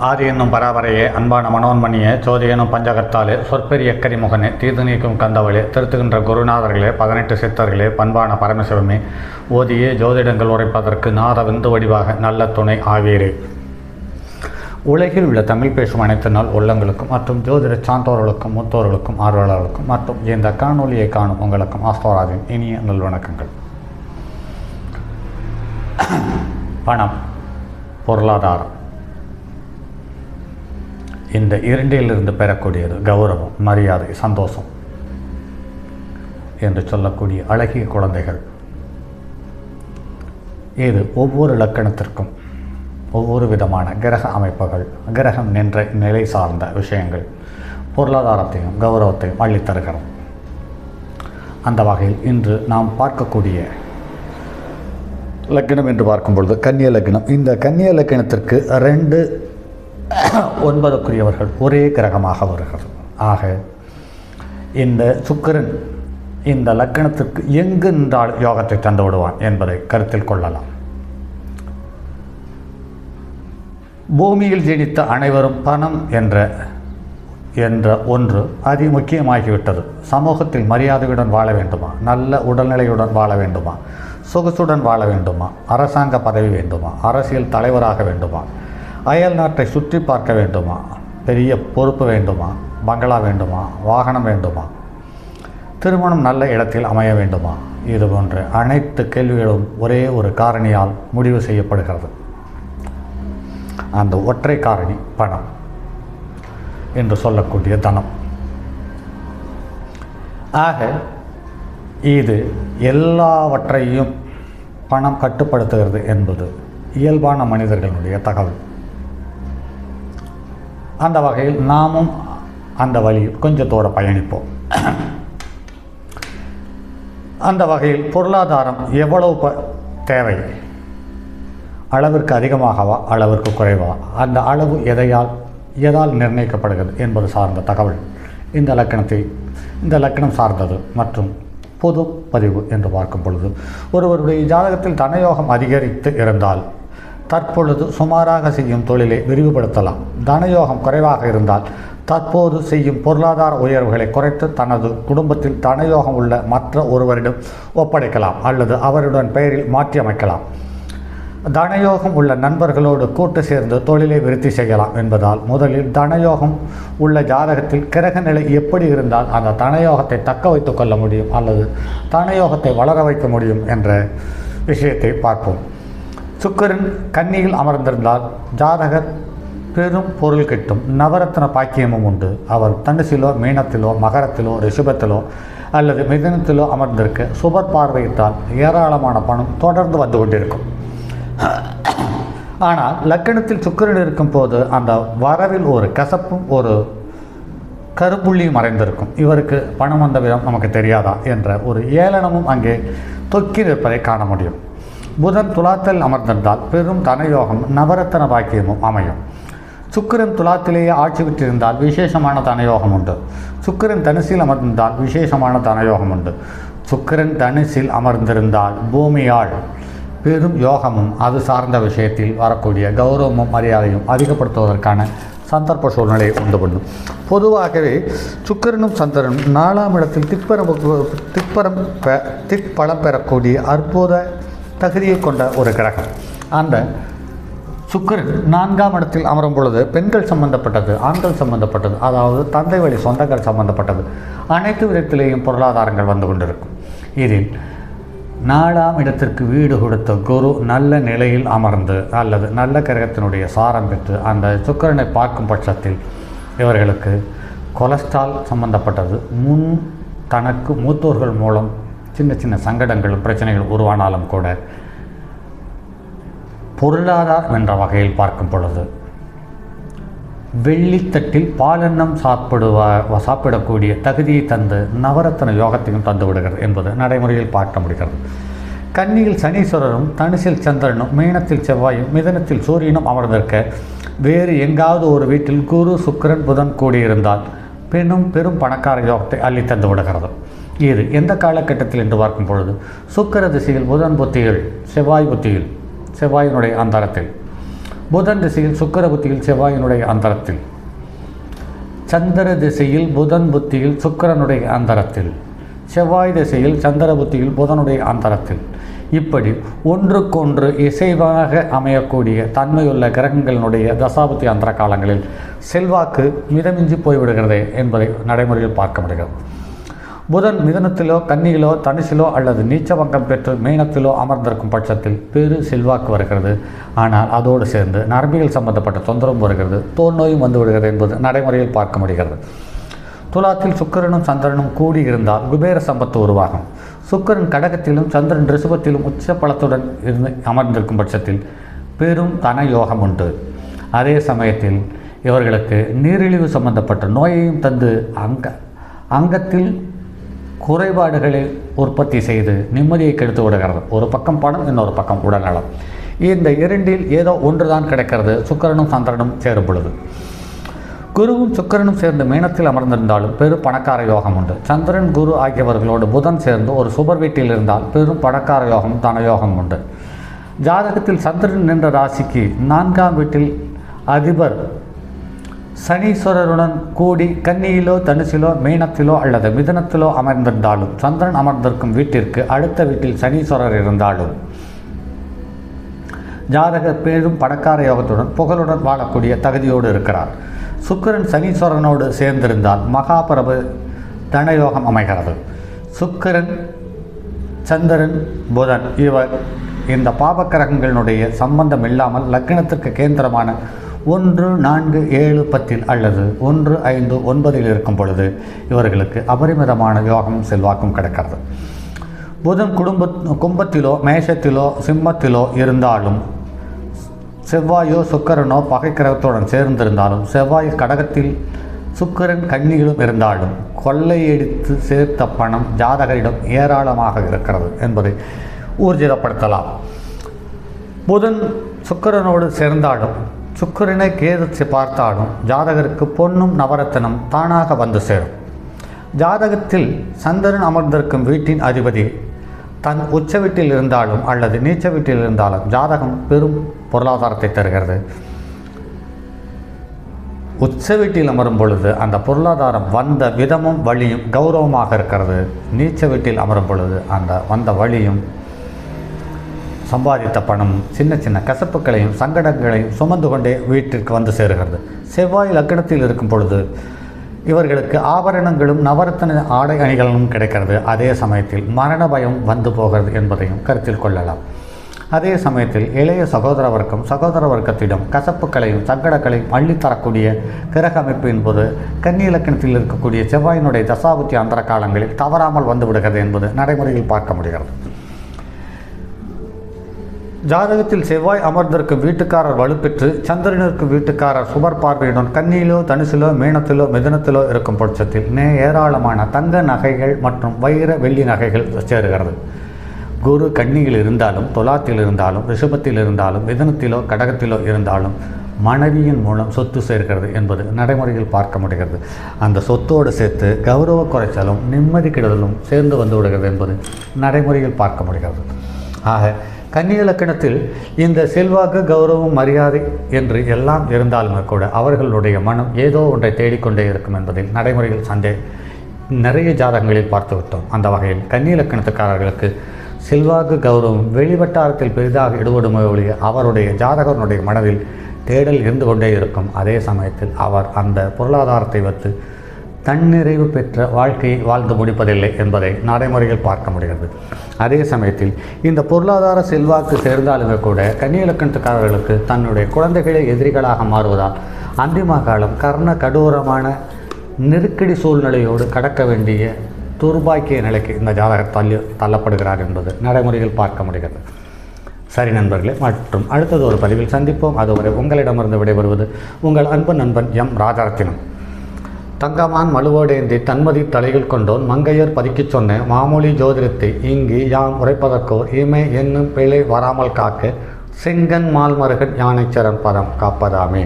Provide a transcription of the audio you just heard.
ஆதி என்னும் பராபரையே, அன்பான மனோன்மணியே, சோதி எனும் பஞ்சகத்தாலே, சொற்பெரிய கரிமுகனே, தீர்த்து நீக்கும் கந்தவளே, திருத்துகின்ற குருநாதர்களே, 18 சித்தர்களே, பண்பான பரமசிவமே, ஓதியே ஜோதிடங்கள் உரைப்பதற்கு நாத விந்து வடிவாக நல்ல துணை ஆவீரே. உலகில் உள்ள தமிழ் பேசும் அனைத்து நாள் உள்ளங்களுக்கும் மற்றும் ஜோதிட சான்றோர்களுக்கும் மூத்தோர்களுக்கும் ஆர்வலர்களுக்கும் மற்றும் இந்த காணொலியை காணும் உங்களுக்கும் ஆஸ்தோராஜின் இனிய நல்வணக்கங்கள். பணம், பொருளாதாரம், இந்த இரண்டிலிருந்து பெறக்கூடியது கௌரவம், மரியாதை, சந்தோஷம் என்று சொல்லக்கூடிய அழகிய குழந்தைகள். இது ஒவ்வொரு இலக்கணத்திற்கும் ஒவ்வொரு விதமான கிரக அமைப்புகள், கிரகம் நின்ற நிலை சார்ந்த விஷயங்கள் பொருளாதாரத்தையும் கௌரவத்தையும் அள்ளித்தருகிறோம். அந்த வகையில் இன்று நாம் பார்க்கக்கூடிய லக்னம் என்று பார்க்கும் பொழுது கன்னிய லக்னம். இந்த கன்னிய லக்னத்திற்கு 2-9 ஒரே கிரகமாக வருகிறது. ஆக இந்த சுக்கிரன் இந்த லக்னத்திற்கு எங்கு நின்றால் யோகத்தை தந்து விடுவான் என்பதை கருத்தில் கொள்ளலாம். பூமியில் ஜனித்த அனைவரும் பணம் என்ற ஒன்று அதிமுக்கியமாகிவிட்டது. சமூகத்தில் மரியாதையுடன் வாழ வேண்டுமா, நல்ல உடல்நிலையுடன் வாழ வேண்டுமா, சொகுசுடன் வாழ வேண்டுமா, அரசாங்க பதவி வேண்டுமா, அரசியல் தலைவராக வேண்டுமா, அயல் நாட்டை சுற்றி பார்க்க வேண்டுமா, பெரிய பொறுப்பு வேண்டுமா, பங்களா வேண்டுமா, வாகனம் வேண்டுமா, திருமணம் நல்ல இடத்தில் அமைய வேண்டுமா, இது போன்ற அனைத்து கேள்விகளும் ஒரே ஒரு காரணியால் முடிவு செய்யப்படுகிறது. அந்த ஒற்றை காரணி பணம் என்று சொல்லக்கூடிய தனம். ஆக இது எல்லாவற்றையும் பணம் கட்டுப்படுத்துகிறது என்பது இயல்பான மனிதர்களுடைய தகவல். அந்த வகையில் நாமும் அந்த வழியில் கொஞ்சத்தோடு பயணிப்போம். அந்த வகையில் பொருளாதாரம் எவ்வளவு தேவை, அளவிற்கு அதிகமாகவா அளவிற்கு குறைவா, அந்த அளவு எதால் நிர்ணயிக்கப்படுகிறது என்பது சார்ந்த தகவல் இந்த லக்கணம் சார்ந்தது. மற்றும் பொது பதிவு என்று பார்க்கும் பொழுது ஒருவருடைய ஜாதகத்தில் தனயோகம் அதிகரித்து இருந்தால் தற்பொழுது சுமாராக செய்யும் தொழிலை விரிவுபடுத்தலாம். தனயோகம் குறைவாக இருந்தால் தற்போது செய்யும் பொருளாதார உயர்வுகளை குறைத்து தனது குடும்பத்தில் தனயோகம் உள்ள மற்ற ஒருவரிடம் ஒப்படைக்கலாம் அல்லது அவருடன் பெயரில் மாற்றி அமைக்கலாம். தனயோகம் உள்ள நண்பர்களோடு கூட்டு சேர்ந்து தொழிலை விருத்தி செய்யலாம் என்பதால் முதலில் தனயோகம் உள்ள ஜாதகத்தில் கிரக நிலை எப்படி இருந்தால் அந்த தனயோகத்தை தக்க வைத்து கொள்ள முடியும் அல்லது தனயோகத்தை வளர வைக்க முடியும் என்ற விஷயத்தை பார்ப்போம். சுக்கிரன் கன்னியில் அமர்ந்திருந்தால் ஜாதகர் பெரும் பொருள் கிட்டும், நவரத்ன பாக்கியமும் உண்டு. அவர் தனுசிலோ, மீனத்திலோ, மகரத்திலோ, ரிஷபத்திலோ அல்லது மிதுனத்திலோ அமர்ந்திருக்க சுபர் பார்வையிட்டால் ஏராளமான பணம் தொடர்ந்து வந்து கொண்டிருக்கும். ஆனால் லக்கணத்தில் சுக்கிரன் இருக்கும் போது அந்த வரவில் ஒரு கசப்பும் ஒரு கருப்புள்ளியும் மறைந்திருக்கும். இவருக்கு பணம் வந்த விதம் நமக்கு தெரியாதா என்ற ஒரு ஏளனமும் அங்கே தொக்கி நிற்பதை காண முடியும். புதன் துலாத்தில் அமர்ந்திருந்தால் பெரும் தனயோகம், நவரத்தன பாக்கியமும் அமையும். சுக்கிரன் துலாத்திலேயே ஆட்சி பெற்றிருந்தால் விசேஷமான தனயோகம் உண்டு. சுக்கிரன் தனுசில் அமர்ந்திருந்தால் விசேஷமான தனயோகம் உண்டு. சுக்கிரன் தனுசில் அமர்ந்திருந்தால் பூமியால் பெரும் யோகமும் அது சார்ந்த விஷயத்தில் வரக்கூடிய கௌரவமும் மரியாதையும் அதிகப்படுத்துவதற்கான சந்தர்ப்ப சூழ்நிலையை உண்டு பண்ணும். பொதுவாகவே சுக்கிரனும் சந்திரனும் 4ஆம் இடத்தில் திக்பலம் பெறக்கூடிய அற்புத தகுதியை கொண்ட ஒரு கிரகம். அந்த சுக்கிரன் 4ஆம் இடத்தில் அமரும் பொழுது பெண்கள் சம்பந்தப்பட்டது, ஆண்கள் சம்பந்தப்பட்டது, அதாவது தந்தை வழி சொந்தங்கள் சம்பந்தப்பட்டது அனைத்து விதத்திலேயும் பொருளாதாரங்கள் வந்து கொண்டிருக்கும். இதில் 4ஆம் இடத்திற்கு வீடு கொடுத்த குரு நல்ல நிலையில் அமர்ந்து அல்லது நல்ல கிரகத்தினுடைய சாரம் பெற்று அந்த சுக்கிரனை பார்க்கும் பட்சத்தில் இவர்களுக்கு கொலஸ்ட்ரால் சம்பந்தப்பட்டது தனக்கு மூத்தோர்கள் மூலம் சின்ன சின்ன சங்கடங்களும் பிரச்சனைகள் உருவானாலும் கூட பொருளாதாரம் என்ற வகையில் பார்க்கும் பொழுது வெள்ளித்தட்டில் பாலெண்ணம் சாப்பிடக்கூடிய தகுதியை தந்து நவரத்ன யோகத்தையும் தந்து விடுகிறது என்பது நடைமுறையில் பார்க்க முடிகிறது. கன்னியில் சனீஸ்வரரும், தனுசில் சந்திரனும், மீனத்தில் செவ்வாயும், மிதனத்தில் சூரியனும் அமர்ந்திருக்க வேறு எங்காவது ஒரு வீட்டில் குரு, சுக்கிரன், புதன் கூடியிருந்தால் பெரும் பணக்கார யோகத்தை அள்ளி தந்து விடுகிறது. இது எந்த காலகட்டத்தில் என்று பார்க்கும் பொழுது சுக்கிர திசையில், புதன் புத்தியில், செவ்வாய் புத்தியில், செவ்வாயினுடைய அந்தரத்தில் புதன் திசையில் சுக்கிர புத்தியில் செவ்வாயினுடைய அந்தரத்தில், சந்திர திசையில் புதன் புத்தியில் சுக்கிரனுடைய அந்தரத்தில், செவ்வாய் திசையில் சந்திர புத்தியில் புதனுடைய அந்தரத்தில், இப்படி ஒன்றுக்கொன்று இசைவாக அமையக்கூடிய தன்மையுள்ள கிரகங்களினுடைய தசாபுத்தி அந்தர காலங்களில் செல்வாக்கு மிதமிஞ்சி போய்விடுகிறது என்பதை நடைமுறையில் பார்க்க முடிகிறது. புதன் மிதனத்திலோ கன்னியிலோ தனுசிலோ அல்லது நீச்சபங்கம் பெற்று மீனத்திலோ அமர்ந்திருக்கும் பட்சத்தில் பெரு செல்வாக்கு வருகிறது. ஆனால் அதோடு சேர்ந்து நரம்பியல் சம்பந்தப்பட்ட தொந்தரவும் வருகிறது, தோல் நோயும் வந்து விடுகிறது என்பது நடைமுறையில் பார்க்க முடிகிறது. துலாத்தில் சுக்கிரனும் சந்திரனும் கூடி இருந்தால் குபேர சம்பத்து உருவாகும். சுக்கிரன் கடகத்திலும் சந்திரன் ரிஷபத்திலும் உச்ச பலத்துடன் இருந்து அமர்ந்திருக்கும் பட்சத்தில் பெரும் தன யோகம் உண்டு. அதே சமயத்தில் இவர்களுக்கு நீரிழிவு சம்பந்தப்பட்ட நோயையும் தந்து அங்கத்தில் குறைபாடுகளை உற்பத்தி செய்து நிம்மதியை கெடுத்து விடுகிறது. ஒரு பக்கம் பணம், இன்னொரு பக்கம் உடல்நலம். இந்த இரண்டில் ஏதோ ஒன்றுதான் கிடைக்கிறது சுக்கிரனும் சந்திரனும் சேரும் பொழுது. குருவும் சுக்கிரனும் சேர்ந்து மீனத்தில் அமர்ந்திருந்தாலும் பெரும் பணக்கார யோகம் உண்டு. சந்திரன் குரு ஆகியவர்களோடு புதன் சேர்ந்து ஒரு சுபர் வீட்டில் இருந்தால் பெரும் பணக்கார யோகம் தனயோகம் உண்டு. ஜாதகத்தில் சந்திரன் நின்ற ராசிக்கு 4ஆம் வீட்டில் அதிபர் சனீஸ்வரருடன் கூடி கன்னியிலோ தனுசிலோ மீனத்திலோ அல்லது மிதனத்திலோ அமர்ந்திருந்தாலும், சந்திரன் அமர்ந்திருக்கும் வீட்டிற்கு அடுத்த வீட்டில் சனீஸ்வரர் இருந்தாலும் ஜாதகர் பெரும் பணக்கார யோகத்துடன் புகழுடன் வாழக்கூடிய தகுதியோடு இருக்கிறார். சுக்கிரன் சனீஸ்வரனோடு சேர்ந்திருந்தால் மகாபிரபு தனயோகம் அமைகிறது. சுக்கிரன் சந்திரன் புதன் இவர் இந்த பாபக்கிரகங்களினுடைய சம்பந்தம் இல்லாமல் லக்னத்திற்கு கேந்திரமான 1, 4, 7, 10 அல்லது 1, 5, 9 இருக்கும் பொழுது இவர்களுக்கு அபரிமிதமான யோகமும் செல்வாக்கும் கிடைக்கிறது. புதன் கும்பத்திலோ மேஷத்திலோ சிம்மத்திலோ இருந்தாலும், செவ்வாயோ சுக்கிரனோ பகை கிரகத்துடன் சேர்ந்திருந்தாலும், செவ்வாய் கடகத்தில் சுக்கிரன் கன்னியிலும் இருந்தாலும் கொள்ளையடித்து சேர்த்த பணம் ஜாதகரிடம் ஏராளமாக இருக்கிறது என்பதை ஊர்ஜிதப்படுத்தலாம். புதன் சுக்கிரனோடு சேர்ந்தாலும், சுக்கிரனை கேது பார்த்தாலும் ஜாதகருக்கு பொன்னும் நவரத்தனம் தானாக வந்து சேரும். ஜாதகத்தில் சந்திரன் அமர்ந்திருக்கும் வீட்டின் அதிபதி தன் உச்ச வீட்டில் இருந்தாலும் அல்லது நீச்ச வீட்டில் இருந்தாலும் ஜாதகம் பெரும் பொருளாதாரத்தை தருகிறது. உச்ச வீட்டில் அமரும் பொழுது அந்த பொருளாதாரம் வந்த விதமும் வழியும் கௌரவமாக இருக்கிறது. நீச்ச வீட்டில் அமரும் பொழுது அந்த வந்த வழியும் சம்பாதித்த பணம் சின்ன சின்ன கசப்புகளையும் சங்கடங்களையும் சுமந்து கொண்டே வீட்டிற்கு வந்து சேருகிறது. செவ்வாய் லக்னத்தில் இருக்கும் பொழுது இவர்களுக்கு ஆபரணங்களும் நவரத்தன ஆடை அணிகளும் கிடைக்கிறது. அதே சமயத்தில் மரண பயம் வந்து போகிறது என்பதையும் கருத்தில் கொள்ளலாம். அதே சமயத்தில் இளைய சகோதர வர்க்கத்திடம் கசப்புகளையும் சங்கடங்களையும் அள்ளித்தரக்கூடிய கிரக அமைப்பு என்பது கன்னி இலக்கணத்தில் இருக்கக்கூடிய செவ்வாயினுடைய தசாபுத்தி அந்தர காலங்களில் தவறாமல் வந்து விடுகிறது என்பது நடைமுறையில் பார்க்க முடிகிறது. ஜாதகத்தில் செவ்வாய் அமர்ந்திருக்கும் வீட்டுக்காரர் வலுப்பெற்று சந்திரனிற்கும் வீட்டுக்காரர் சுபர் பார்வையுடன் கன்னியிலோ தனுசிலோ மீனத்திலோ மிதனத்திலோ இருக்கும் பட்சத்தில் ஏராளமான தங்க நகைகள் மற்றும் வைர வெள்ளி நகைகள் சேருகிறது. குரு கன்னியில் இருந்தாலும், துலாத்தில் இருந்தாலும், ரிஷபத்தில் இருந்தாலும், மிதனத்திலோ கடகத்திலோ இருந்தாலும் மனைவியின் மூலம் சொத்து சேர்க்கிறது என்பது நடைமுறையில் பார்க்க முடிகிறது. அந்த சொத்தோடு சேர்த்து கௌரவ குறைச்சலும் நிம்மதி கெடுதலும் சேர்ந்து வந்து விடுகிறது என்பது நடைமுறையில் பார்க்க முடிகிறது. ஆக கன்னி இலக்கணத்தில் இந்த செல்வாக்கு கௌரவம் மரியாதை என்று எல்லாம் இருந்தாலுமே கூட அவர்களுடைய மனம் ஏதோ ஒன்றை தேடிக்கொண்டே இருக்கும் என்பதில் நடைமுறையில் நிறைய ஜாதகங்களில் பார்த்துவிட்டோம். அந்த வகையில் கன்னி இலக்கணத்துக்காரர்களுக்கு செல்வாக்கு கௌரவம் வெளிவட்டாரத்தில் பெரிதாக ஈடுபடுமே ஒழிய அவருடைய ஜாதகனுடைய மனதில் தேடல் இருந்து கொண்டே இருக்கும். அதே சமயத்தில் அவர் அந்த பொருளாதாரத்தை வைத்து தன்னிறைவு பெற்ற வாழ்க்கையை வாழ்ந்து முடிப்பதில்லை என்பதை நடைமுறையில் பார்க்க முடிகிறது. அதே சமயத்தில் இந்த பொருளாதார செல்வாக்கு சேர்ந்தாலுமே கூட கன்னி இலக்கணத்துக்காரர்களுக்கு தன்னுடைய குழந்தைகளே எதிரிகளாக மாறுவதால் அந்திம காலம் கர்ண கடூரமான நெருக்கடி சூழ்நிலையோடு கடக்க வேண்டிய துர்பாக்கிய நிலைக்கு இந்த ஜாதகர் தள்ளப்படுகிறார் என்பது நடைமுறையில் பார்க்க முடிகிறது. சரி நண்பர்களே, மற்றும் அடுத்தது ஒரு பதிவில் சந்திப்போம். அதுவரை உங்களிடமிருந்து விடைபெறுவது உங்கள் அன்பு நண்பன் எம் ராஜரத்தினம். தங்கமான் மழுவோடேந்தி தன்மதி தலையில் கொண்டோன் மங்கையர் பதிக்கச் சொன்ன மாமொழி ஜோதிடத்தை இங்கு யாம் உரைப்பதற்கோர் இமை என்னும் பிழை வராமல் காக்க செங்கன் மால்மருகன் யானைச்சரன் பதம் காப்பதாமே.